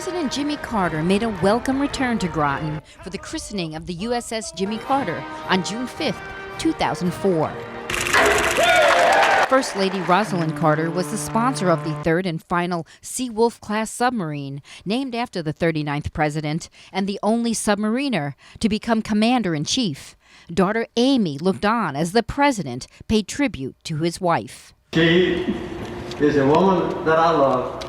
President Jimmy Carter made a welcome return to Groton for the christening of the USS Jimmy Carter on June 5, 2004. First Lady Rosalind Carter was the sponsor of the third and final Seawolf-class submarine, named after the 39th president and the only submariner to become commander-in-chief. Daughter Amy looked on as the president paid tribute to his wife. She is a woman that I love,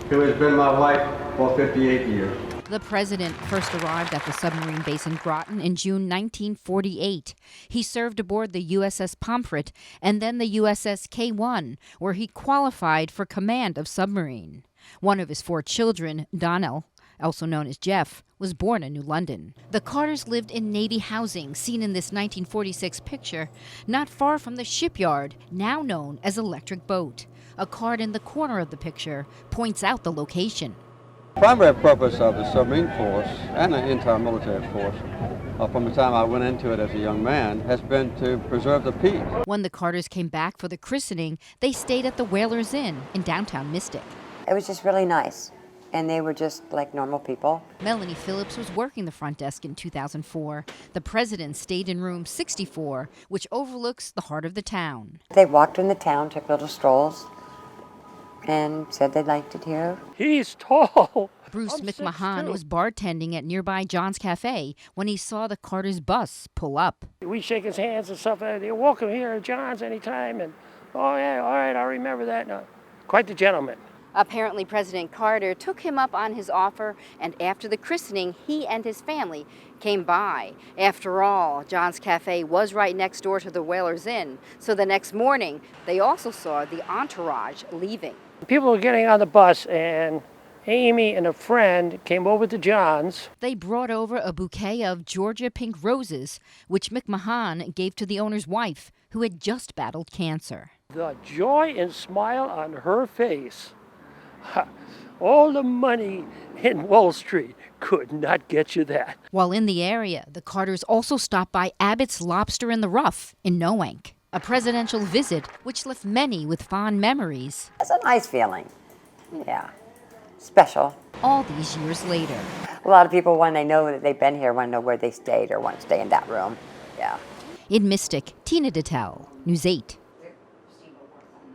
who has been my wife for 58 years. The president first arrived at the submarine base in Groton in June 1948. He served aboard the USS Pomfret and then the USS K-1, where he qualified for command of submarine. One of his 4 children, Donnell, also known as Jeff, was born in New London. The Carters lived in Navy housing, seen in this 1946 picture, not far from the shipyard, now known as Electric Boat. A card in the corner of the picture points out the location. The primary purpose of the submarine force and the entire military force, from the time I went into it as a young man, has been to preserve the peace. When the Carters came back for the christening, they stayed at the Whalers Inn in downtown Mystic. It was just really nice, and they were just like normal people. Melanie Phillips was working the front desk in 2004. The president stayed in room 64, which overlooks the heart of the town. They walked in the town, took little strolls, and said they liked it here. He's tall. Bruce McMahon was bartending at nearby John's Cafe when he saw the Carter's bus pull up. We shake his hands and stuff. You're welcome here at John's anytime. And oh yeah, all right, I remember that. No, quite the gentleman. Apparently, President Carter took him up on his offer, and after the christening, he and his family came by. After all, John's Cafe was right next door to the Whalers Inn, so the next morning, they also saw the entourage leaving. People were getting on the bus, and Amy and a friend came over to John's. They brought over a bouquet of Georgia pink roses, which McMahon gave to the owner's wife, who had just battled cancer. The joy and smile on her face. All the money in Wall Street could not get you that. While in the area, the Carters also stopped by Abbott's Lobster in the Rough in Noank, a presidential visit which left many with fond memories. It's a nice feeling. Yeah, special. All these years later. A lot of people, when they know that they've been here, want to know where they stayed or want to stay in that room. Yeah. In Mystic, Tina Detel, News 8.